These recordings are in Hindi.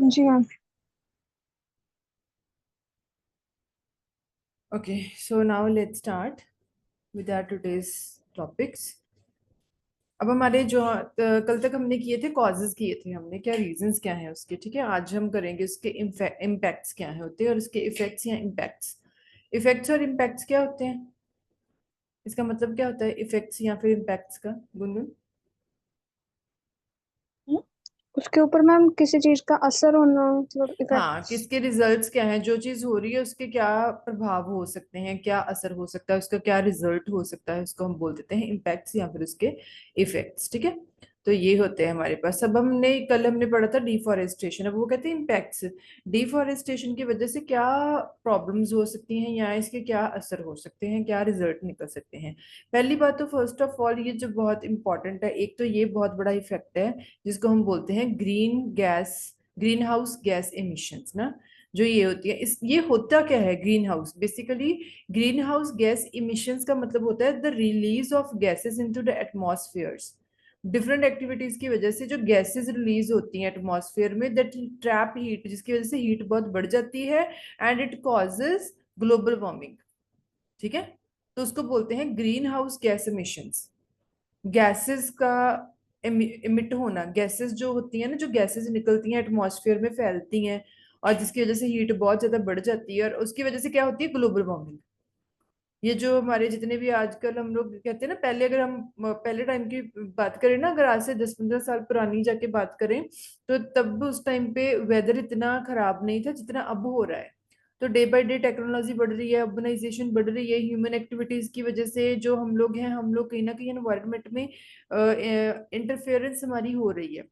Ji ma'am. Okay, so now let's start with our today's topics. अब हमारे जो कल तक हमने किए थे कॉजेज किए थे हमने, क्या रीजंस क्या हैं उसके, ठीक है। आज हम करेंगे उसके इम्पैक्ट्स क्या है होते हैं और उसके इफेक्ट्स या इम्पैक्ट्स। इफेक्ट्स और इम्पैक्ट्स क्या होते हैं, इसका मतलब क्या होता है इफेक्ट्स या फिर इम्पैक्ट्स का, गुनगुन? हम्म, उसके ऊपर मैम किसी चीज का असर होना, मतलब हाँ, इफेक्ट्स। किसके रिजल्ट्स क्या हैं, जो चीज हो रही है उसके क्या प्रभाव हो सकते हैं, क्या असर हो सकता है, उसका क्या रिजल्ट हो सकता है, उसको हम बोल देते हैं इम्पैक्ट्स या फिर उसके इफेक्ट्स, ठीक है। तो ये होते हैं हमारे पास। अब हमने पढ़ा था डिफॉरेस्टेशन, अब वो कहते हैं इम्पैक्ट्स। डिफॉरेस्टेशन की वजह से क्या प्रॉब्लम्स हो सकती हैं या इसके क्या असर हो सकते हैं, क्या रिजल्ट निकल सकते हैं। पहली बात तो फर्स्ट ऑफ ऑल ये जो बहुत इंपॉर्टेंट है, एक तो ये बहुत बड़ा इफेक्ट है जिसको हम बोलते हैं ग्रीन हाउस गैस एमिशंस ना। जो ये होती है, इस ये होता क्या है green house basically? Green house gas emissions का मतलब होता है the release of gases into the एटमॉस्फेयर्स। Different activities की वजह से जो गैसेस रिलीज होती हैं एटमॉस्फेयर में, दैट ट्रैप हीट, जिसकी वजह से हीट बहुत बढ़ जाती है and it causes global warming, ठीक है। तो उसको बोलते हैं green house gas emissions. Gases का इमिट होना, गैसेस जो होती हैं ना, जो गैसेस निकलती हैं एटमॉस्फेयर में फैलती हैं और जिसकी वजह से हीट बहुत ज्यादा बढ़ जाती है, और उसकी वजह से क्या होती है ग्लोबल वार्मिंग। ये जो हमारे जितने भी आजकल हम लोग कहते हैं ना, पहले अगर हम पहले टाइम की बात करें ना, अगर आज से 10-15 साल पुरानी जाके बात करें, तो तब उस टाइम पे वेदर इतना खराब नहीं था जितना अब हो रहा है। तो डे बाय डे टेक्नोलॉजी बढ़ रही है, अर्बनाइजेशन बढ़ रही है, ह्यूमन एक्टिविटीज की वजह से जो हम लोग हैं, हम लोग कहीं ना कहीं एनवायरनमेंट में इंटरफेरेंस हमारी हो रही है,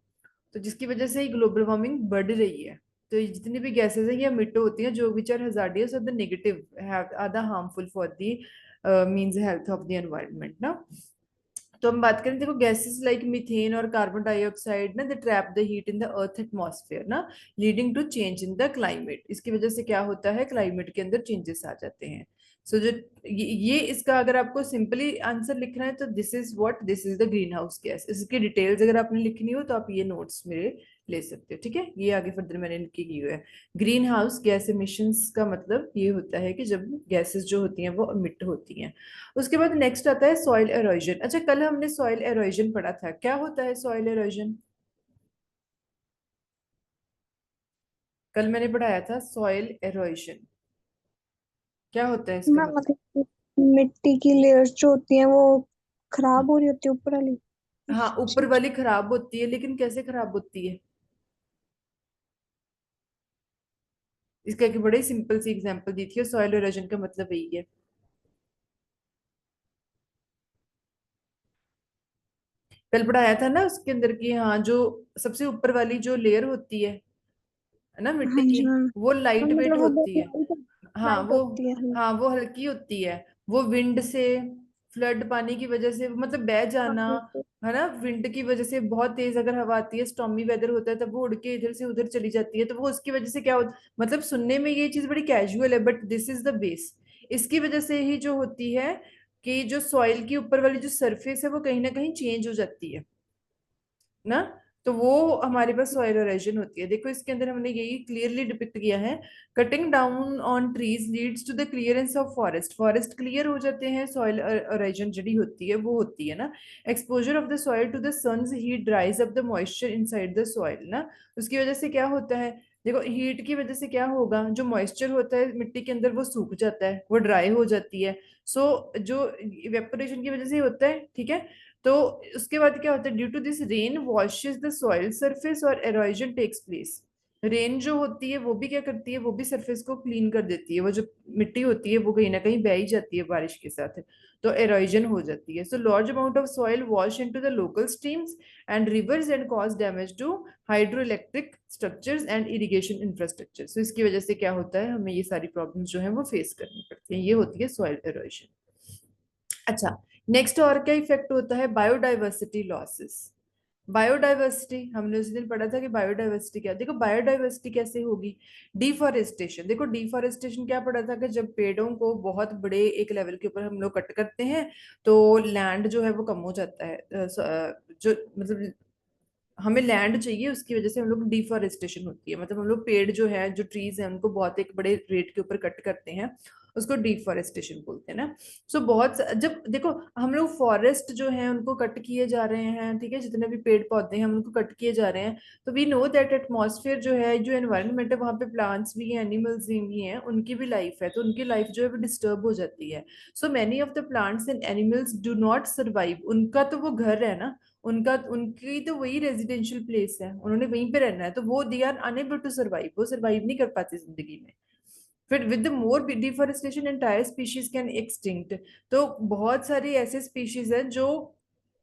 तो जिसकी वजह से ही ग्लोबल वार्मिंग बढ़ रही है। तो ये जितनी भी गैसेस हैं ये मिट होती हैं जो विच आर हजार्डियस और the negative are the harmful for the means health of the environment ना। तो हम बात करें, देखो गैसेस लाइक मीथेन और कार्बन डाइऑक्साइड ना, they trap the heat in the earth atmosphere ना, leading to change in the climate. इसकी वजह से क्या होता है, क्लाइमेट के अंदर चेंजेस आ जाते हैं। सो जो ये इसका अगर आपको सिंपली आंसर लिखना है तो this is the green house gas. इसकी डिटेल्स अगर आपने लिखनी हो तो आप ये नोट्स मेरे ले सकते हो, ठीक है। ये आगे फर्दर मैंने लिखी की हुई है। ग्रीन हाउस गैस एमिशंस का मतलब ये होता है कि जब गैसेस जो होती हैं वो एमिट होती हैं। उसके बाद नेक्स्ट आता है सॉइल एरोजन। अच्छा, कल हमने सॉइल एरोजन पढ़ा था, क्या होता है सॉइल एरोजन? कल मैंने पढ़ाया था सॉइल एरोजन, क्या होता है इसका मैम मतलब? मतलब मिट्टी की लेयर्स जो होती हैं वो खराब हो रही होती है, ऊपर वाली हाँ, इस ऊपर चीज। वाली खराब होती है, लेकिन कैसे खराब होती है? इसका एक बड़ी सिंपल सी एग्जांपल दी थी, सॉइल एरोजन का मतलब यही है। कल पढ़ाया था ना उसके अंदर की, हाँ, जो सबसे ऊपर वाली जो लेयर होती है ना मिट्टी हाँ की, जी मैम। वो लाइट मैम वेट मतलब वो होती है। बहुत हाँ लाइट वो, होती है, हाँ। हाँ वो हल्की होती है। वो विंड से, फ्लड पानी की वजह से, मतलब बह हाँ, जाना, बिल्कुल। है ना, विंड की वजह से, बहुत तेज अगर हवा आती है, स्टॉर्मी वेदर होता है, तब वो उड़ के इधर से उधर चली जाती है, तो वो उसकी वजह से क्या होता, मतलब सुनने में ये चीज बड़ी कैजुअल है but this is the base. इसकी वजह से ही जो होती है कि जो सॉइल की ऊपर वाली जो सरफेस है वो कहीं ना कहीं चेंज हो जाती है ना। तो वो हमारे पास सॉइल एरोजन होती है। देखो इसके अंदर हमने यही क्लियरली डिपिक्ट किया है। Cutting down on trees leads to the clearance of forest, forest clear हो जाते हैं, सॉइल एरोजन जड़ी होती है वो होती है ना। Exposure of the soil to the sun's heat dries up the moisture inside the soil ना। उसकी वजह से क्या होता है, देखो हीट की वजह से क्या होगा, जो मॉइस्चर होता है मिट्टी के अंदर वो सूख जाता है, वो ड्राई हो जाती है। सो जो इवेपोरेशन की वजह से होता है, ठीक है। तो उसके बाद क्या होता है, due to this rain washes the soil surface और एरोजन टेक्स प्लेस। रेन जो होती है वो भी क्या करती है, वो भी सरफेस को क्लीन कर देती है, वो जो मिट्टी होती है वो कहीं ना कहीं बह ही जाती है बारिश के साथ, तो एरोजन हो जाती है। So large amount of soil wash into the local streams and rivers and cause damage to hydro electric structures and irrigation infrastructure. So इसकी वजह से क्या होता है, हमें ये सारी प्रॉब्लम्स जो है वो फेस करनी पड़ती है, ये होती है सॉइल एरोजन। अच्छा, नेक्स्ट और क्या इफेक्ट होता है, बायोडाइवर्सिटी लॉसेस। बायोडाइवर्सिटी हमने उस दिन पढ़ा था कि बायोडाइवर्सिटी क्या, देखो बायोडाइवर्सिटी कैसे होगी। डिफॉरेस्टेशन, देखो डिफॉरेस्टेशन क्या पढ़ा था कि जब पेड़ों को बहुत बड़े एक लेवल के ऊपर हम लोग कट करते हैं तो लैंड जो है वो कम हो जाता है, जो मतलब, हमें लैंड चाहिए, उसकी वजह से हम लोग डिफॉरेस्टेशन होती है, मतलब हम लोग पेड़ जो है, जो ट्रीज हैं, उनको बहुत एक बड़े रेट के ऊपर कट करते हैं, उसको डिफॉरेस्टेशन बोलते हैं ना। सो जब देखो हम लोग फॉरेस्ट जो है उनको कट किए जा रहे हैं, ठीक है, जितने भी पेड़ पौधे हैं हम उनको कट किए जा रहे हैं, तो वी नो दैट एटमॉस्फेयर जो है, जो एनवायरनमेंट है, वहाँ पे प्लांट्स भी हैं, एनिमल्स भी हैं, उनकी भी लाइफ है, तो उनकी लाइफ जो है वो डिस्टर्ब हो जाती है। So many of the plants and animals do not survive, उनका तो वो घर है ना, उनका उनकी तो वही रेजिडेंशियल प्लेस है, उन्होंने वहीं पे रहना है, तो वो they are unable to survive, वो सर्वाइव नहीं कर पाते जिंदगी में। फिर with the more deforestation entire species can extinct, तो बहुत सारी ऐसे स्पीशीज हैं जो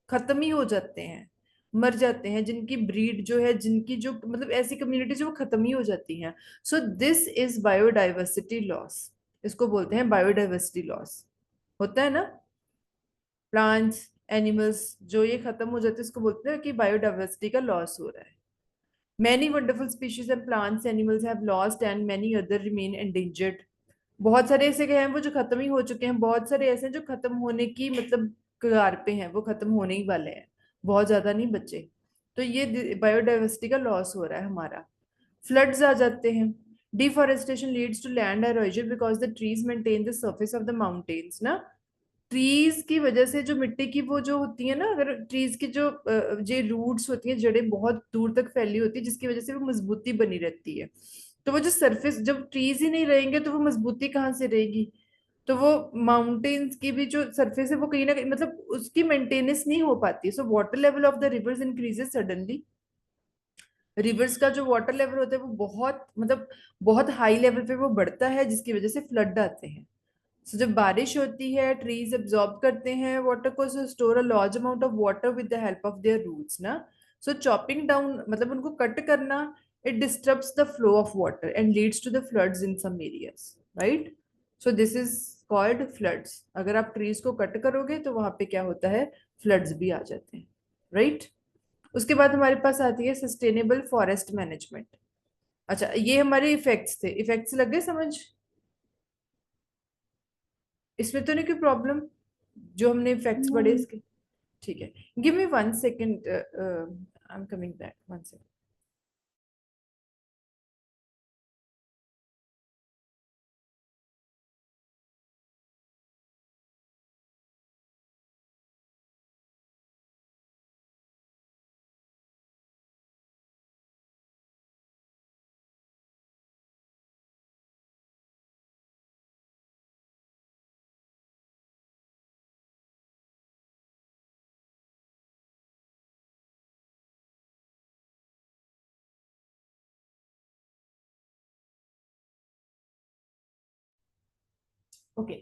खत्म ही हो जाते हैं, मर जाते हैं, जिनकी ब्रीड जो है, जिनकी जो मतलब ऐसी कम्युनिटी जो वो खत्म ही हो जाती हैं। सो दिस इज बायोडाइवर्सिटी लॉस, इसको बोलते हैं बायोडाइवर्सिटी लॉस, होता है ना, प्लांट्स एनिमल्स जो ये खत्म हो जाते हैं, इसको बोलते हैं कि बायोडाइवर्सिटी का लॉस हो रहा है। Many wonderful species and plants animals have lost and many other remain endangered, बहुत सारे ऐसे गए हैं वो जो खत्म ही हो चुके हैं, बहुत सारे ऐसे हैं जो खत्म होने की मतलब कगार पे हैं, वो खत्म होने ही वाले हैं, बहुत ज्यादा नहीं बचे। तो ये बायोडाइवर्सिटी का लॉस हो रहा है हमारा। फ्लड्स आ जाते हैं, deforestation leads to land erosion because the trees maintain the surface of the mountains ना, ट्रीज की वजह से जो मिट्टी की वो जो होती है ना, अगर ट्रीज की जो जो रूट्स होती हैं, जड़ें बहुत दूर तक फैली होती है, जिसकी वजह से वो मजबूती बनी रहती है। तो वो जो सरफेस, जब ट्रीज ही नहीं रहेंगे तो वो मजबूती कहाँ से रहेगी, तो वो माउंटेन्स की भी जो सरफेस है वो कहीं ना कहीं मतलब उसकी मेंटेनेंस नहीं हो पाती, so water level of the reverse increases suddenly, reverse का जो वाटर लेवल होता है वो बहुत मतलब बहुत हाई लेवल पे वो बढ़ता है, जिसकी वजह से फ्लड आते हैं। सो जब बारिश होती है, ट्रीज एब्जॉर्ब करते हैं वाटर को, so store a large amount of water with the help of their roots ना। सो चॉपिंग डाउन मतलब उनको कट करना, it disturbs the flow of water and leads to the floods in some areas, right. So this is called floods, अगर आप ट्रीज को कट करोगे तो वहां पे क्या होता है, फ्लड्स भी आ जाते हैं, राइट। उसके बाद हमारे पास आती है सस्टेनेबल फॉरेस्ट मैनेजमेंट। अच्छा, ये हमारे इफेक्ट्स थे, इफेक्ट्स लग गए समझ, इसमें तो नहीं कोई प्रॉब्लम, जो हमने इफेक्ट्स पढ़े नहीं। इसके। ठीक है, give me 1 second, I am coming back, 1 second. Okay,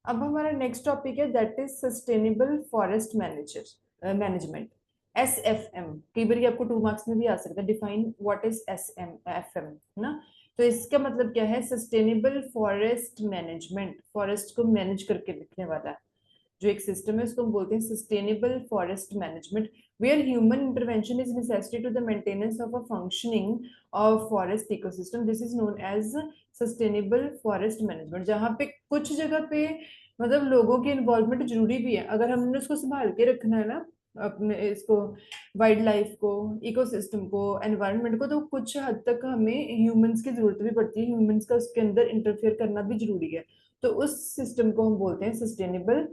अब हमारा नेक्स्ट टॉपिक है, that is sustainable forest manager management, SFM। कई बार ये आपको 2 मार्क्स में भी आ सकता है, डिफाइन व्हाट इज SMFM, है ना। तो इसका मतलब क्या है, सस्टेनेबल फॉरेस्ट मैनेजमेंट, फॉरेस्ट को मैनेज करके लिखने वाला जो एक सिस्टम है, उसको हम बोलते हैं sustainable forest management, where human intervention is necessary to the maintenance of a functioning of forest ecosystem, this is known as sustainable forest management. जहाँ पे कुछ जगह पे मतलब लोगों की इन्वॉल्वमेंट जरूरी भी है, अगर हमने उसको संभाल के रखना है ना, अपने इसको, वाइल्ड लाइफ को, इकोसिस्टम को, एनवायरनमेंट को, तो कुछ हद तक हमें ह्यूमंस की जरूरत भी पड़ती है, ह्यूमंस का उसके अंदर इंटरफेयर करना भी जरूरी है। तो उस सिस्टम को हम बोलते हैं सस्टेनेबल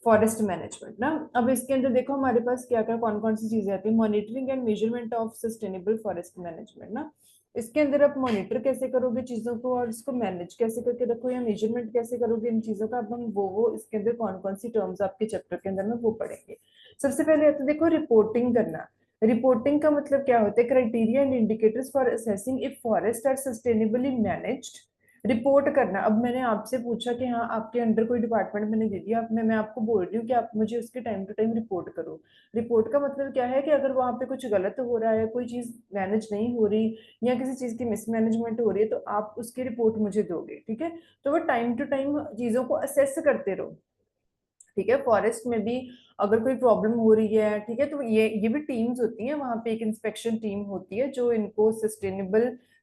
फॉरेस्ट मैनेजमेंट ना। अब इसके अंदर देखो हमारे पास क्या क्या कौन कौन सी चीजें आती है, monitoring and measurement of sustainable forest management ना। इसके अंदर आप मॉनिटर कैसे करोगे चीजों को, और इसको मैनेज कैसे करके रखो, या मेजरमेंट कैसे करोगे इन चीजों का, अब हम वो इसके अंदर कौन कौन सी टर्म्स आपके चैप्टर के अंदर में वो पढ़ेंगे। सबसे पहले तो देखो रिपोर्टिंग करना। रिपोर्टिंग का मतलब क्या होता है, criteria and indicators for assessing if forest are sustainably managed. Report करना, अब मैंने आपसे पूछा कि हाँ आपके अंडर कोई डिपार्टमेंट मैंने दे दिया, अब मैं आपको बोल रही हूँ कि आप मुझे उसके टाइम टू टाइम रिपोर्ट करो। रिपोर्ट का मतलब क्या है कि अगर वहां पे कुछ गलत हो रहा है, कोई चीज मैनेज नहीं हो रही, या किसी चीज की मिसमैनेजमेंट हो रही है, तो आप उसकी रिपोर्ट मुझे दोगे, ठीक है। तो वो टाइम टू टाइम चीजों को असेस करते रहो, ठीक है। फॉरेस्ट में भी अगर कोई प्रॉब्लम हो रही है, ठीक है, तो ये भी टीम्स होती हैं, वहां पे एक इंस्पेक्शन टीम होती है जो इनको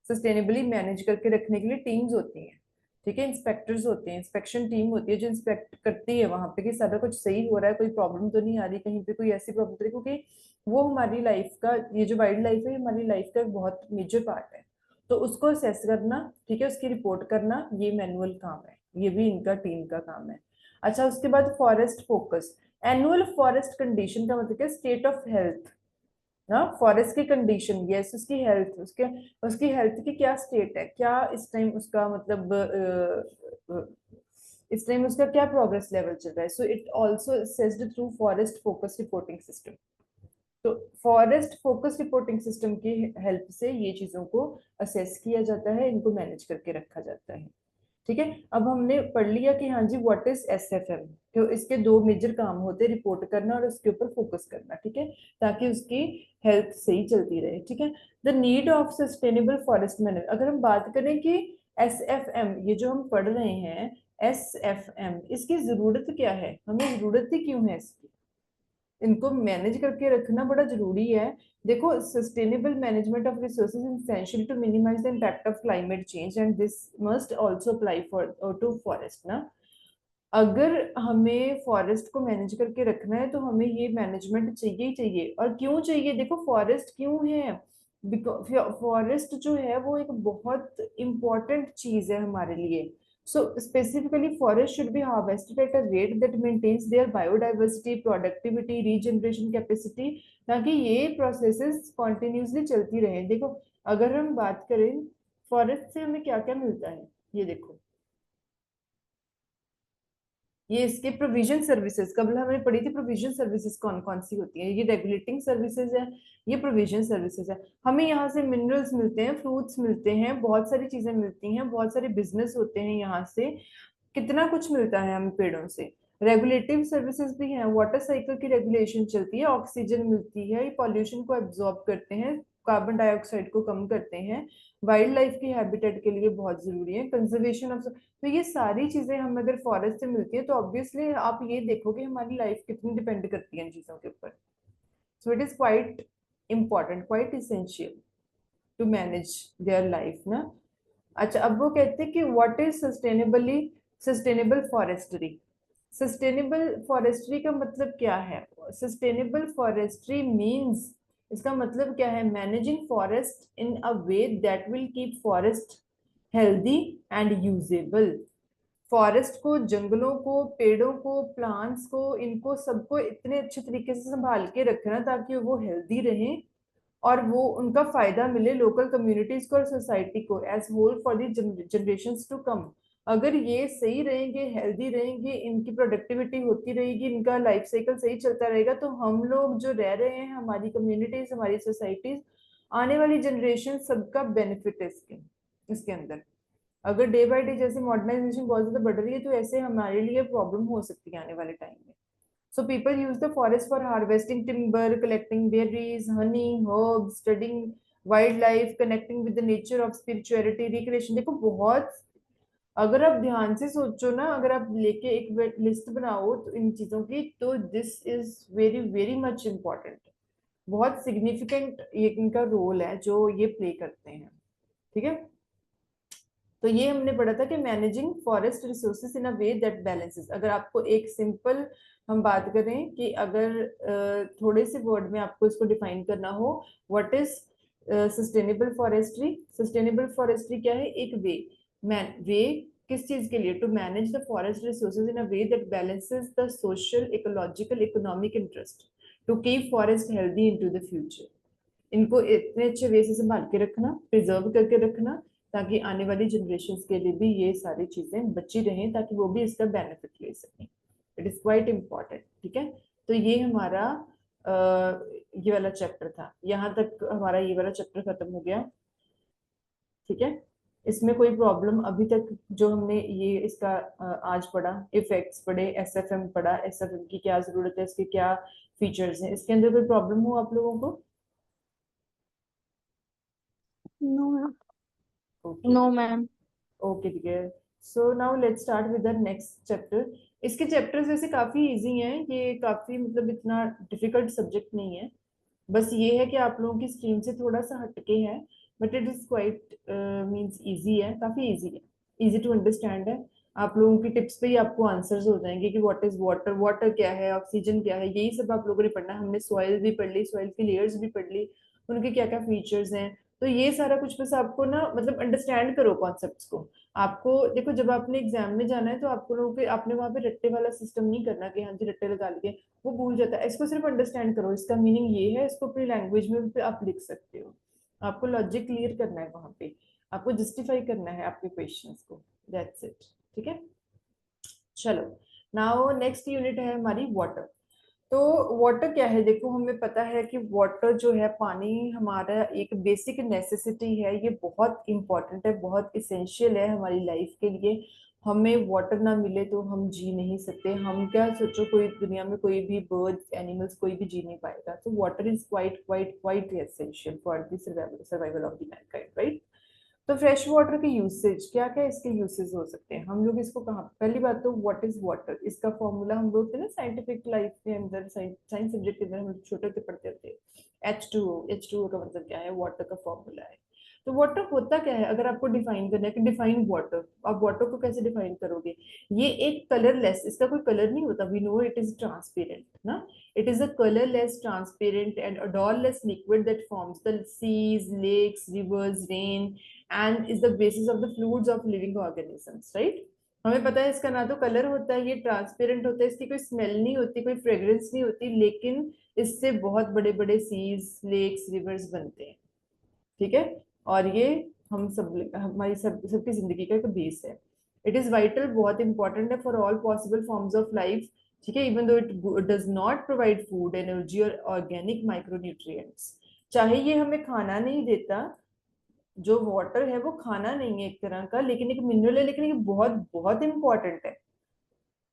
सस्टेनेबली मैनेज करके रखने के लिए टीम्स होती हैं, ठीक है। इंस्पेक्टर्स होते हैं, इंस्पेक्शन टीम होती है जो इंस्पेक्ट करती है वहां पे कि सारा कुछ सही हो रहा है, कोई प्रॉब्लम तो नहीं आ रही, कहीं पे कोई ऐसी प्रॉब्लम तो नहीं, क्योंकि वो हमारी लाइफ का, ये जो वाइल्ड लाइफ है, ये हमारी लाइफ का एक बहुत मेजर पार्ट है। तो उसको असेस करना, ठीक है, उसकी रिपोर्ट करना, ये मैनुअल काम है, ये भी इनका टीम का काम है। अच्छा, उसके बाद forest focus. Annual forest condition का मतलब क्या, स्टेट ऑफ हेल्थ ना, फॉरेस्ट की कंडीशन, यस, उसकी हेल्थ, उसके उसकी हेल्थ की क्या स्टेट है, क्या इस टाइम उसका मतलब इस टाइम उसका क्या प्रोग्रेस लेवल चल रहा है। So it also assessed through forest focus reporting system. तो फॉरेस्ट फोकस रिपोर्टिंग सिस्टम की हेल्प से ये चीजों को असेस किया जाता है, इनको मैनेज करके रखा जाता है। ठीक है, अब हमने पढ़ लिया कि हाँ जी व्हाट इज एसएफएम। तो इसके दो मेजर काम होते हैं, रिपोर्ट करना और उसके ऊपर फोकस करना, ठीक है, ताकि उसकी हेल्थ सही चलती रहे। ठीक है, the need of sustainable forest management, अगर हम बात करें कि एसएफएम, ये जो हम पढ़ रहे हैं एसएफएम, इसकी जरूरत क्या है, हमें जरूरत ही क्यों है इसकी, इनको मैनेज करके रखना बड़ा जरूरी है। देखो, sustainable management of resources is essential to minimise the impact of climate change and this must also apply for to forest ना। अगर हमें फॉरेस्ट को मैनेज करके रखना है तो हमें ये मैनेजमेंट चाहिए ही चाहिए। और क्यों चाहिए, देखो फॉरेस्ट क्यों है, फॉरेस्ट जो है वो एक बहुत इंपॉर्टेंट चीज है हमारे लिए। So specifically forest should be harvested at a rate that maintains their biodiversity, productivity, regeneration capacity, ताकि ये प्रोसेसेस कॉन्टिन्यूसली चलती रहे। देखो, अगर हम बात करें फॉरेस्ट से हमें क्या क्या मिलता है, ये देखो, ये इसके प्रोविजन सर्विसेज, कल हमने पढ़ी थी प्रोविजन सर्विसेज कौन कौन सी होती है, ये रेगुलेटिंग सर्विसेज है, ये प्रोविजन सर्विसेज है। हमें यहाँ से मिनरल्स मिलते हैं, फ्रूट्स मिलते हैं, बहुत सारी चीजें मिलती हैं, बहुत सारे बिजनेस होते हैं यहाँ से, कितना कुछ मिलता है हमें पेड़ों से। रेगुलेटिव सर्विसेज भी हैं, वाटर साइकिल की रेगुलेशन चलती है, ऑक्सीजन मिलती है, ये पॉल्यूशन को एब्जॉर्ब करते हैं, कार्बन डाइऑक्साइड को कम करते हैं, वाइल्ड लाइफ की हैबिटेट के लिए बहुत जरूरी है, कंजर्वेशन ऑफ। तो ये सारी चीजें हम अगर फॉरेस्ट से मिलती है तो ऑब्वियसली आप ये देखोगे हमारी लाइफ कितनी डिपेंड करती है इन चीजों के ऊपर। So it is quite important, quite essential to manage their life ना। अच्छा, अब वो कहते हैं कि what is sustainable forestry. Sustainable forestry का मतलब क्या है, सस्टेनेबल फॉरेस्ट्री मींस, इसका मतलब क्या है, managing forest in a way that will keep forest healthy and usable. Forest को, जंगलों को, पेड़ों को, प्लांट्स को, इनको सबको इतने अच्छे तरीके से संभाल के रखना ताकि वो हेल्दी रहें और वो उनका फायदा मिले लोकल कम्युनिटीज को और सोसाइटी को as whole for the generations to come. अगर ये सही रहेंगे, हेल्दी रहेंगे, इनकी प्रोडक्टिविटी होती रहेगी, इनका लाइफ साइकिल सही चलता रहेगा, तो हम लोग जो रह रहे हैं, हमारी कम्युनिटीज, हमारी सोसाइटीज, आने वाली जनरेशन सबका बेनिफिट है इसके इसके अंदर। अगर डे बाय डे जैसे मॉडर्नाइजेशन बहुत ज्यादा बढ़ रही है तो ऐसे हमारे लिए प्रॉब्लम हो सकती है आने वाले टाइम में। So people use the forest for harvesting timber, collecting berries, honey, herbs, studying wildlife, connecting with the nature of spirituality, recreation। देखो बहुत, अगर आप ध्यान से सोचो ना, अगर आप लेके एक लिस्ट बनाओ तो इन चीजों की, तो this is very very much important, बहुत सिग्निफिकेंट ये इनका रोल है जो ये प्ले करते हैं। ठीक है, तो ये हमने पढ़ा था कि managing forest resources in a way that balances. अगर आपको एक सिंपल हम बात करें कि अगर थोड़े से वर्ड में आपको इसको डिफाइन करना हो, what is sustainable forestry. Sustainable forestry क्या है, एक वे, मैन वे किस चीज के लिए, to manage the forest resources in a way that balances the social, ecological, economic interest, to keep forest healthy into the future. इनको इतने अच्छे वे से संभाल के रखना, प्रिजर्व करके रखना, ताकि आने वाली जनरेशन के लिए भी ये सारी चीजें बची रहें, ताकि वो भी इसका बेनिफिट ले सकें। It is quite important. ठीक है, तो ये हमारा ये वाला चैप्टर था, यहाँ तक हमारा ये वाला चैप्टर खत्म हो गया। ठीक है, इसमें कोई प्रॉब्लम अभी तक जो हमने ये इसका आज पढ़ा, इफेक्ट्स पढ़े, एसएफएम पढ़ा, एसएफएम की क्या जरूरत है, इसके क्या फीचर्स हैं, इसके अंदर कोई प्रॉब्लम हो आप लोगों को? No ma'am. Okay, no ma'am. Okay, ठीक है। So now let's start with the next chapter. इसके चैप्टर्स वैसे काफी इजी हैं, ये काफी मतलब इतना डिफिकल्ट सब्जेक्ट नहीं है, बस ये है कि आप लोगों की स्ट्रीम से थोड़ा सा हटके है, but it is quite means easy है, काफी इजी है, इजी टू अंडरस्टैंड है। आप लोगों की टिप्स पे ही आपको आंसर्स हो जाएंगे कि व्हाट इज वाटर, वाटर क्या है, ऑक्सीजन क्या है, यही सब आप लोगों ने पढ़ना है। हमने सॉइल भी पढ़ ली, सॉइल की लेयर्स भी पढ़ ली, उनके क्या क्या फीचर्स हैं। तो ये सारा कुछ बस आपको ना मतलब अंडरस्टैंड करो कॉन्सेप्ट्स को। आपको देखो जब आपने एग्जाम में जाना है तो आपको लोगों के आपने वहां पे रट्टे वाला सिस्टम नहीं करना कि हाँ जी रट्टे लगा लिए, वो भूल जाता है। इसको सिर्फ अंडरस्टैंड करो, इसका मीनिंग ये है, इसको अपनी लैंग्वेज में भी आप लिख सकते हो। आपको लॉजिक क्लियर करना है वहां पे, आपको जस्टिफाई करना है आपके क्वेश्चंस को। That's it. ठीक है, चलो। नाउ नेक्स्ट यूनिट है हमारी वाटर। तो वाटर क्या है, देखो हमें पता है कि वाटर जो है, पानी हमारा एक बेसिक नेसेसिटी है, ये बहुत इंपॉर्टेंट है, बहुत इसेंशियल है हमारी लाइफ के लिए। हमें वाटर ना मिले तो हम जी नहीं सकते। हम क्या सोचो, कोई दुनिया में कोई भी बर्ड्स एनिमल्स कोई भी जी नहीं पाएगा। तो water is quite quite quite essential for the survival of the Mankind, right. तो फ्रेश वाटर के यूसेज क्या क्या, इसके यूसेज हो सकते हैं, हम लोग इसको कहाँ, पहली बात तो व्हाट इज वाटर, इसका फॉर्मूला हम लोग थे ना साइंटिफिक लाइफ के अंदर, साइंस सब्जेक्ट के अंदर हम लोग छोटे होते पढ़ते थे। H2O, H2O का मतलब क्या है, वाटर का फॉर्मूला है। तो वाटर होता क्या है, अगर आपको डिफाइन करना है कि डिफाइन वाटर, आप वाटर को कैसे डिफाइन करोगे। ये एक कलरलेस, इसका कोई कलर नहीं होता, we know it is transparent ना। It is a colorless, transparent, and odorless liquid that forms the seas, lakes, rivers, rain, and is the basis of the fluids of living organisms, right? हमें पता है इसका ना तो कलर होता है, ये ट्रांसपेरेंट होता है, इसकी कोई स्मेल नहीं होती, कोई फ्रेग्रेंस नहीं होती, लेकिन इससे बहुत बड़े बड़े सीज, लेक्स, रिवर्स बनते हैं। ठीक है, और ये हम सब, हमारी सबकी जिंदगी का एक बेस है। इट इज वाइटल, बहुत इंपॉर्टेंट है for all possible forms of life. ठीक है, even though it does not provide food, energy और ऑर्गेनिक माइक्रोन्यूट्रिएंट्स। चाहे ये हमें खाना नहीं देता, जो वाटर है वो खाना नहीं है एक तरह का, लेकिन एक मिनरल है, लेकिन ये बहुत बहुत इंपॉर्टेंट है।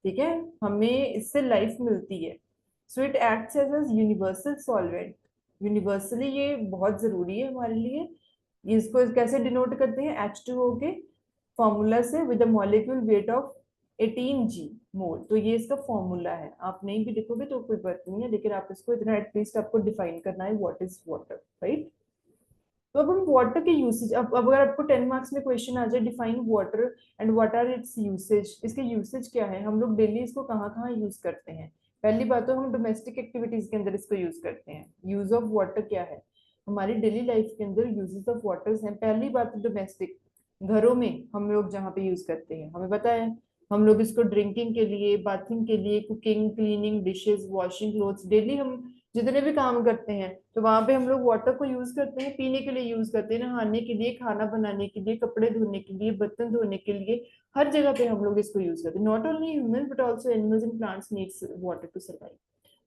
ठीक है, हमें इससे लाइफ मिलती है। So it acts as a universal solvent. Universally ये बहुत जरूरी है हमारे लिए। इसको कैसे डिनोट करते हैं, H2O के फॉर्मूला से, with molecule weight of 18 g मोल। तो ये इसका फॉर्मूला है, आप नहीं भी लिखोगे तो कोई बात नहीं है, लेकिन आप इसको इतना एटलीस्ट आपको डिफाइन करना है, व्हाट इज वाटर, राइट। तो अब हम वाटर के यूसेज, अब अगर आपको 10 मार्क्स में क्वेश्चन आ जाए, define water and what are its usage, इसके यूसेज क्या है, हम लोग डेली इसको कहाँ कहाँ यूज करते हैं। पहली बात तो हम डोमेस्टिक एक्टिविटीज के अंदर इसको यूज करते हैं। यूज ऑफ वाटर क्या है, हमारी डेली लाइफ के अंदर यूजेस ऑफ वाटर्स हैं। पहली बात तो डोमेस्टिक, घरों में हम लोग जहाँ पे यूज करते हैं, हमें पता है हम लोग इसको ड्रिंकिंग के लिए, बाथिंग के लिए, cooking, cleaning, dishes, washing clothes, daily हम जितने भी काम करते हैं तो वहां पे हम लोग वाटर को यूज करते हैं, पीने के लिए यूज करते हैं, नहाने के लिए, खाना बनाने के लिए, कपड़े धोने के लिए, बर्तन धोने के लिए, हर जगह पे हम लोग इसको यूज करते हैं। Not only human but also animals and plants needs water to survive.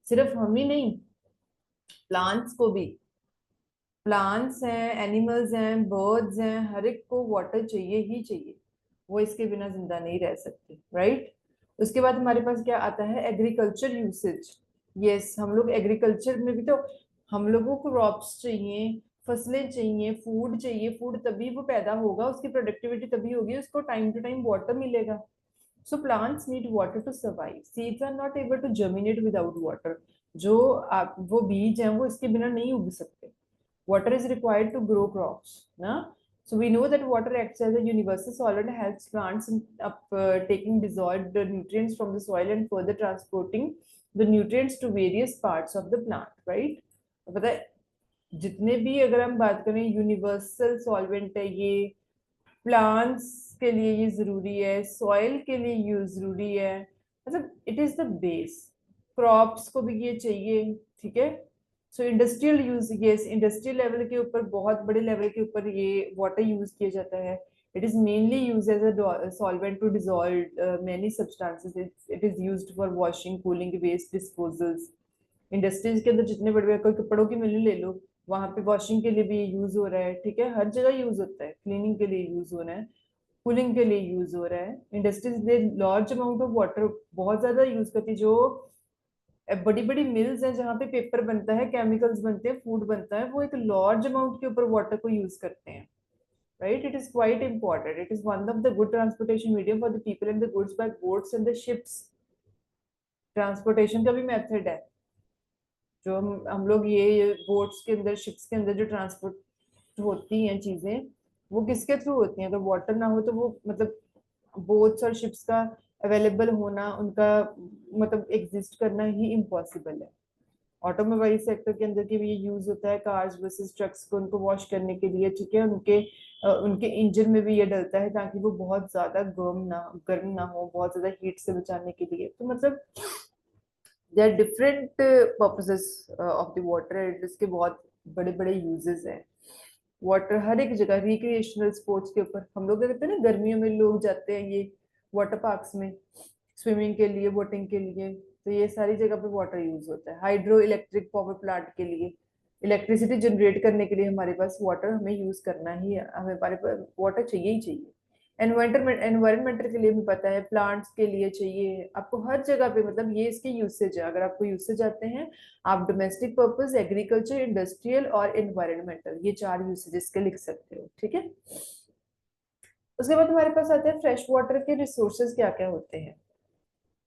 सिर्फ हम ही नहीं, प्लांट्स को भी, प्लांट्स हैं, एनिमल्स हैं, बर्ड्स हैं, हर एक को वाटर चाहिए ही चाहिए, वो इसके बिना जिंदा नहीं रह सकते, राइट। उसके बाद हमारे पास क्या आता है, एग्रीकल्चर यूसेज। यस, हम लोग एग्रीकल्चर में भी तो, हम लोगों को क्रॉप्स चाहिए, फसलें चाहिए, फूड चाहिए, फूड तभी वो पैदा होगा, उसकी प्रोडक्टिविटी तभी होगी, उसको टाइम टू टाइम वाटर मिलेगा। So plants need water to survive, seeds are not able to germinate without water. जो आप वो बीज हैं वो इसके बिना नहीं उग सकते। Water is required to grow crops. Na? So we know that water acts as a universal solvent, helps plants in taking dissolved nutrients from the soil and further transporting the nutrients to various parts of the plant, right? तो पता है जितने भी अगर हम बात करें यूनिवर्सल सॉल्वेंट है ये, प्लांट्स के लिए ये जरूरी है, सॉइल के लिए ये जरूरी है, मतलब it is the base. Crops को भी ये चाहिए, ठीक है। सो industrial use, yes, industrial level के ऊपर, बहुत बड़े लेवल के ऊपर ये वाटर यूज किया जाता है। It is mainly use as a solvent to dissolve many substances. It is used for washing, cooling, waste disposals. Industries के अंदर जितने बड़े बड़े, कोई कपड़ों की मिल ले लो, वहां पे वॉशिंग के लिए भी यूज हो रहा है, ठीक है, हर जगह यूज होता है, क्लीनिंग के लिए यूज हो रहा है, कूलिंग के लिए यूज हो रहा है। इंडस्ट्रीज ने लार्ज अमाउंट ऑफ वाटर बहुत ज्यादा यूज करती है। जो बड़ी बड़ी मिल्स हैं जहाँ पे पेपर बनता है, केमिकल्स बनते हैं, फूड बनता है, वो एक लार्ज अमाउंट के ऊपर वाटर को यूज करते हैं, right. It is quite important, it is one of the good transportation medium for the people and the goods by boats and the ships. Transportation का भी मेथड है, जो हम लोग ये बोट्स के अंदर, शिप्स के अंदर जो ट्रांसपोर्ट होती हैं चीजें, वो किसके थ्रू होती हैं, अगर वाटर ना हो तो वो मतलब बोट्स और शिप्स का अवेलेबल होना, उनका मतलब एग्जिस्ट करना ही इम्पॉसिबल है। ऑटोमोबाइल सेक्टर के अंदर के भी ये यूज होता है, कार्स बसेस ट्रक्स को उनको वॉश करने के लिए, ठीक है, उनके इंजन में भी ये डलता है ताकि वो बहुत ज्यादा गर्म ना हो, बहुत ज्यादा हीट से बचाने के लिए। तो मतलब there are different purposes of the water, इसके बहुत बड़े बड़े यूजेस हैं। वाटर हर एक जगह, रिक्रिएशनल स्पोर्ट्स के ऊपर हम लोग क्या करते हैं ना, गर्मियों में लोग जाते हैं ये वाटर पार्क्स में स्विमिंग के लिए, बोटिंग के लिए। तो ये सारी जगह पे वाटर यूज होता है। हाइड्रो इलेक्ट्रिक पावर प्लांट के लिए, इलेक्ट्रिसिटी जनरेट करने के लिए हमारे पास वाटर हमें यूज करना ही है, हमें हमारे पास वाटर चाहिए ही चाहिए। एनवायरमेंटल के लिए भी पता है, प्लांट्स के लिए चाहिए आपको, हर जगह पे मतलब ये इसके यूसेज है। अगर आपको यूसेज आते हैं, आप डोमेस्टिक पर्पस, एग्रीकल्चर, इंडस्ट्रियल और एनवायरमेंटल, ये 4 यूसेजेस के लिख सकते हो, ठीक है। उसके बाद हमारे पास आते हैं फ्रेश वाटर के रिसोर्सेज क्या क्या होते हैं।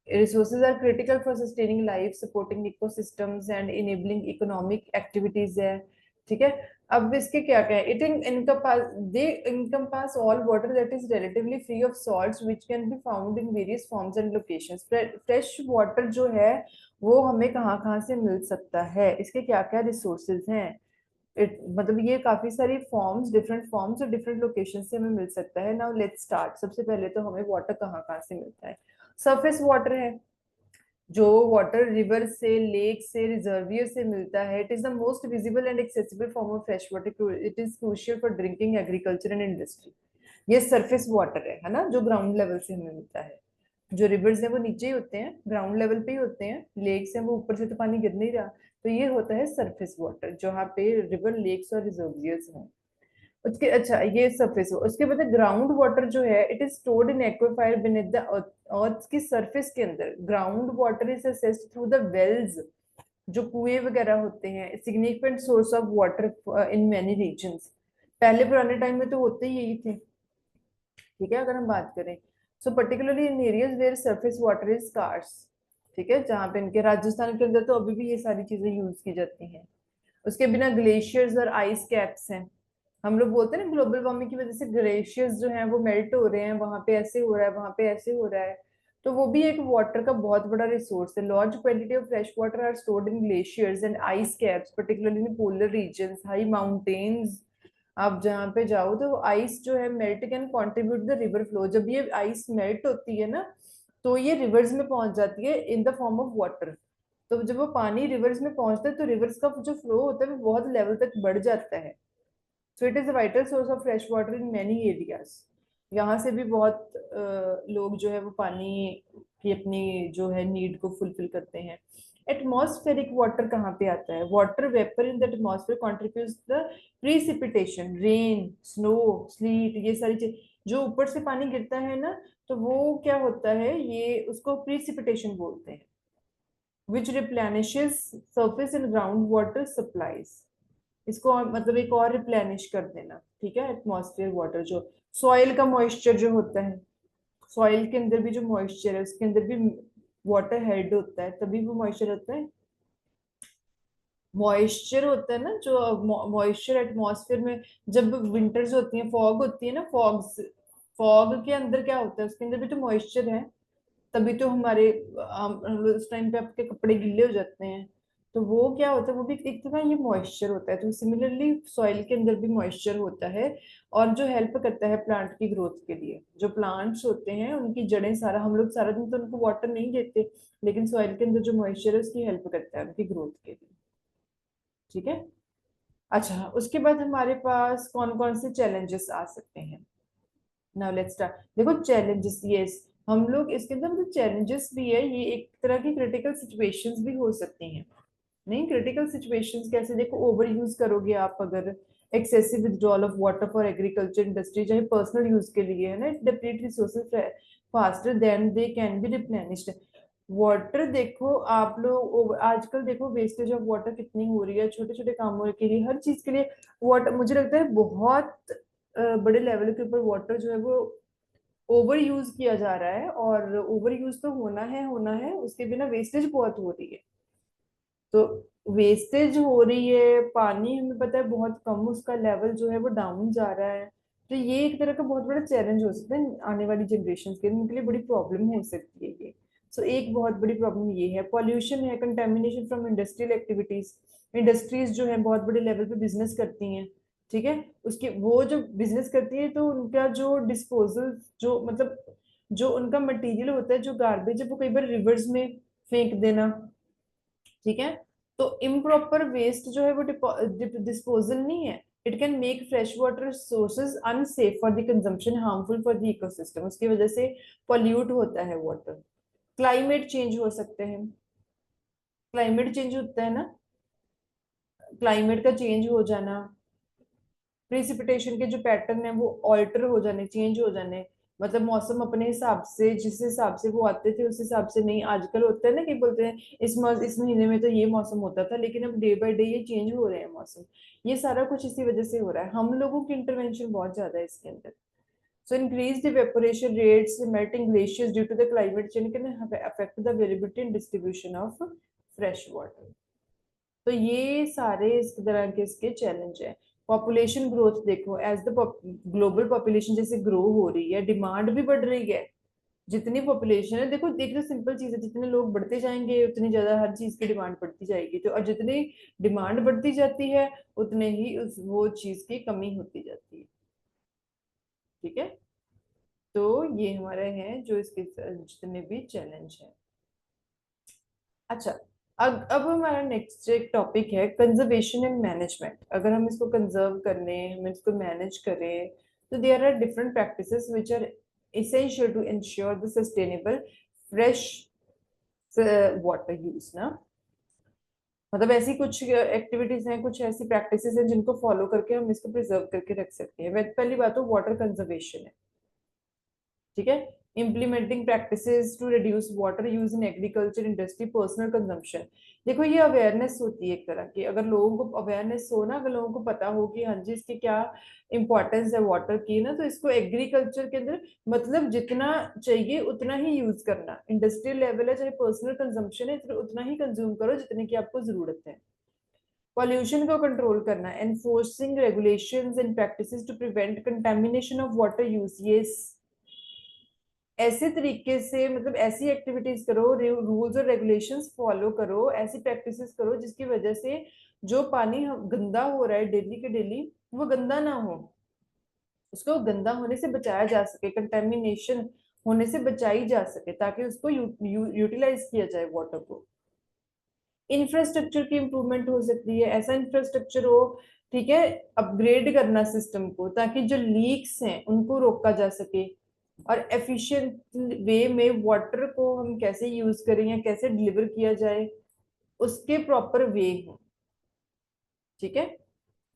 Resources are critical for sustaining life, supporting ecosystems and enabling economic activities है, ठीक है। अब इसके क्या क्या है, they encompass all water that is relatively free of salts which can be found in various forms and locations। fresh water जो है वो हमें कहाँ कहाँ से मिल सकता है, इसके क्या क्या रिसोर्सेज हैं। मतलब ये काफी सारी फॉर्म्स, डिफरेंट फॉर्म्स और डिफरेंट लोकेशन से हमें मिल सकता है। Now let's start. सबसे पहले तो हमें वाटर कहाँ कहाँ से मिलता है। सरफेस वाटर है, जो वाटर रिवर से, लेक से, रिजर्वियर से मिलता है। It is the most visible and accessible form of fresh water, it is crucial for drinking, agriculture and industry. ये सरफेस वाटर है ना, जो ग्राउंड लेवल से हमें मिलता है। जो रिवर्स है वो नीचे ही होते हैं, ग्राउंड लेवल पे ही होते हैं। लेक्स है वो ऊपर से तो पानी गिर नहीं रहा। तो ये होता है सरफेस वाटर, जहाँ पे रिवर, लेक्स और रिजर्वियर्स हैं। उसके अच्छा, ये सरफेस हो। उसके बाद ग्राउंड वाटर जो है, it is stored in aquifer beneath the earth की सरफेस के अंदर। Ground water is assessed through the wells, जो कुएं वगैरह होते हैं। Significant source of water in many regions. पहले पुराने टाइम में तो होते ही यही थे, ठीक है, अगर हम बात करें। So particularly in areas where surface water is scarce, ठीक है, जहाँ पे इनके राजस्थान के अंदर तो अभी भी ये सारी चीजें यूज की जाती हैं। उसके बिना ग्लेशियर्स और आइस कैप्स हैं। हम लोग बोलते हैं ना, ग्लोबल वार्मिंग की वजह से ग्लेशियर्स जो हैं वो मेल्ट हो रहे हैं, वहां पे ऐसे हो रहा है, वहां पे ऐसे हो रहा है। तो वो भी एक वाटर का बहुत बड़ा रिसोर्स है। Large quantity of fresh water are stored in glaciers and ice caps, particularly in polar regions, high mountains. आप जहाँ पे जाओ तो आइस जो है melt can contribute the river flow. जब ये आइस मेल्ट होती है ना, तो ये रिवर्स में पहुंच जाती है in the form of water. तो जब वो पानी रिवर्स में पहुंचता है तो रिवर्स का जो फ्लो होता है वो बहुत लेवल तक बढ़ जाता है। So it is a vital source of fresh water in many areas. यहाँ से भी बहुत लोग जो है वो पानी की अपनी जो है नीड को फुलफिल करते हैं। एटमॉस्फेरिक वाटर कहाँ पे आता है। Water vapour in the atmosphere contributes the precipitation, rain, snow, sleet, ये सारी चीज जो ऊपर से पानी गिरता है ना, तो वो क्या होता है, ये उसको प्रीसिपिटेशन बोलते हैं। Which replenishes surface and ground water supplies. इसको मतलब एक और रिप्लेनिश कर देना, ठीक है। एटमॉस्फेयर वाटर जो सॉइल का मॉइस्चर जो होता है, सॉइल के अंदर भी जो मॉइस्चर है उसके अंदर भी वाटर हेड होता है, तभी वो मॉइस्चर होता है। मॉइस्चर होता है ना, जो मॉइस्चर एटमॉस्फेयर में, जब विंटर्स होती है, फॉग होती है ना, फॉग के अंदर क्या होता है, उसके अंदर भी तो मॉइस्चर है। तभी तो हमारे उस टाइम पे आपके कपड़े गीले हो जाते हैं। तो वो क्या होता है, वो भी एक तरह ये मॉइस्चर होता है। तो सिमिलरली सॉइल के अंदर भी मॉइस्चर होता है, और जो हेल्प करता है प्लांट की ग्रोथ के लिए। जो प्लांट्स होते हैं उनकी जड़ें, सारा हम लोग सारा दिन तो उनको वाटर नहीं देते, लेकिन सॉइल के अंदर जो मॉइस्चर है उसकी हेल्प करता है उनकी ग्रोथ के लिए, ठीक है। अच्छा, उसके बाद हमारे पास कौन कौन से चैलेंजेस आ सकते हैं। Now let's start. देखो चैलेंजेस, यस, हम लोग इसके अंदर मतलब चैलेंजेस भी है, ये एक तरह की क्रिटिकल सिचुएशंस भी हो सकती हैं। नहीं, क्रिटिकल सिचुएशंस कैसे, देखो ओवर यूज करोगे आप अगर, excessive withdrawal of water for agriculture industry, चाहे पर्सनल यूज के लिए है ना, it deplete resources faster than they can be replenished. Water देखो आप लोग आजकल देखो वेस्टेज ऑफ वाटर कितनी हो रही है, छोटे छोटे कामों के लिए, हर चीज के लिए वाटर, मुझे लगता है बहुत बड़े लेवल के ऊपर वाटर जो है वो ओवर यूज किया जा रहा है। और ओवर यूज तो होना है, उसके बिना वेस्टेज बहुत हो रही है। तो वेस्टेज हो रही है, पानी हमें पता है बहुत कम, उसका लेवल जो है वो डाउन जा रहा है। तो ये एक तरह का बहुत बड़ा चैलेंज हो सकता है आने वाली जनरेशन के लिए, उनके लिए बड़ी प्रॉब्लम हो सकती है ये। सो एक बहुत बड़ी प्रॉब्लम ये है, पॉल्यूशन है, contamination from industrial activities. Industries जो है बहुत बड़े लेवल पे बिजनेस करती हैं, ठीक है, उसकी वो जो बिजनेस करती है तो उनका जो डिस्पोजल, जो मतलब जो उनका मटेरियल होता है, जो गार्बेज है, वो कई बार रिवर्स में फेंक देना, ठीक है। तो इम्प्रॉपर वेस्ट जो है वो डिस्पोजल नहीं है, it can make fresh water sources unsafe for the consumption, harmful for the ecosystem, उसकी वजह से पॉल्यूट होता है वाटर। क्लाइमेट चेंज हो सकते हैं, क्लाइमेट चेंज होता है ना, क्लाइमेट का चेंज हो जाना, प्रेसिपिटेशन के जो पैटर्न है वो ऑल्टर हो जाने, चेंज हो जाने, मतलब मौसम अपने हिसाब से, जिस हिसाब से वो आते थे उस हिसाब से नहीं, आजकल होता है ना कि बोलते हैं इस महीने में तो ये मौसम होता था, लेकिन अब डे बाय डे ये चेंज हो रहे हैं मौसम। ये सारा कुछ इसी वजह से हो रहा है, हम लोगों की इंटरवेंशन बहुत ज्यादा है इसके अंदर। So increased evaporation rates, melting glaciers due to the climate change can affect the availability and distribution of fresh water. तो ये सारे इस तरह के इसके चैलेंज है। पॉपुलेशन ग्रोथ देखो, एज द ग्लोबल पॉपुलेशन जैसे ग्रो हो रही है, डिमांड भी बढ़ रही है। जितनी पॉपुलेशन है, देखो देख लो, सिंपल चीज है, जितने लोग बढ़ते जाएंगे उतनी ज्यादा हर चीज की डिमांड बढ़ती जाएगी, तो और जितनी डिमांड बढ़ती जाती है उतने ही उस वो चीज की कमी होती जाती है, ठीक है। तो ये हमारे हैं जो इसके जितने भी चैलेंज हैं। अच्छा, अब हमारा नेक्स्ट एक टॉपिक है कंजर्वेशन एंड मैनेजमेंट। अगर हम इसको कंजर्व करने, हम इसको मैनेज करें, तो there are different practices which are essential to ensure the sustainable fresh water use ना। मतलब ऐसी कुछ एक्टिविटीज हैं, कुछ ऐसी प्रैक्टिसेस हैं जिनको फॉलो करके हम इसको प्रिजर्व करके रख सकते हैं। पहली बात तो वाटर कंजर्वेशन है, ठीक है। Implementing practices to reduce water use in agriculture, industry, personal consumption. देखो ये अवेयरनेस होती है एक तरह की, अगर लोगों को अवेयरनेस हो ना, अगर लोगों को पता हो कि हाँ जी इसकी क्या इंपॉर्टेंस है वाटर की ना, तो इसको एग्रीकल्चर के अंदर मतलब जितना चाहिए उतना ही यूज करना, इंडस्ट्रियल लेवल है चाहे पर्सनल कंजम्पशन है, उतना ही कंज्यूम करो जितने की आपको जरूरत है। पॉल्यूशन को कंट्रोल करना, enforcing regulations and practices to prevent contamination of water use, ये ऐसे तरीके से मतलब ऐसी एक्टिविटीज करो, रूल्स और रेगुलेशंस फॉलो करो, ऐसी प्रैक्टिसेस करो जिसकी वजह से जो पानी गंदा हो रहा है डेली के डेली, वो गंदा ना हो, उसको गंदा होने से बचाया जा सके, कंटेमिनेशन होने से बचाई जा सके, ताकि उसको यूटिलाइज किया जाए वाटर को। इंफ्रास्ट्रक्चर की इंप्रूवमेंट हो सकती है, ऐसा इंफ्रास्ट्रक्चर हो, ठीक है, अपग्रेड करना सिस्टम को, ताकि जो लीक्स हैं उनको रोका जा सके, और एफिशिएंट वे में वाटर को हम कैसे यूज करें या कैसे डिलीवर किया जाए उसके प्रॉपर वे हो, ठीक है।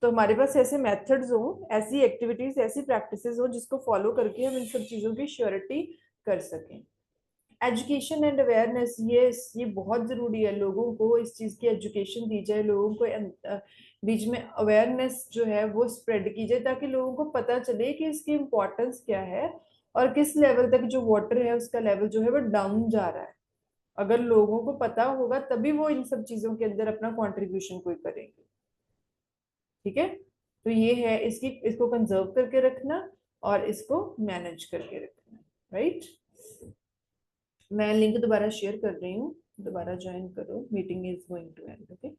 तो हमारे पास ऐसे मेथड्स हो, ऐसी एक्टिविटीज, ऐसी प्रैक्टिसेस हो जिसको फॉलो करके हम इन सब चीजों की श्योरिटी कर सकें। एजुकेशन एंड अवेयरनेस, ये बहुत जरूरी है, लोगों को इस चीज की एजुकेशन दी जाए, लोगों को बीच में अवेयरनेस जो है वो स्प्रेड की जाए, ताकि लोगों को पता चले कि इसकी इम्पोर्टेंस क्या है और किस लेवल तक जो वाटर है उसका लेवल जो है वो डाउन जा रहा है। अगर लोगों को पता होगा तभी वो इन सब चीजों के अंदर अपना कंट्रीब्यूशन कोई करेंगे, ठीक है। तो ये है इसकी, इसको कंजर्व करके रखना और इसको मैनेज करके रखना, राइट। मैं लिंक दोबारा शेयर कर रही हूँ, दोबारा ज्वाइन करो, meeting is going to end, okay.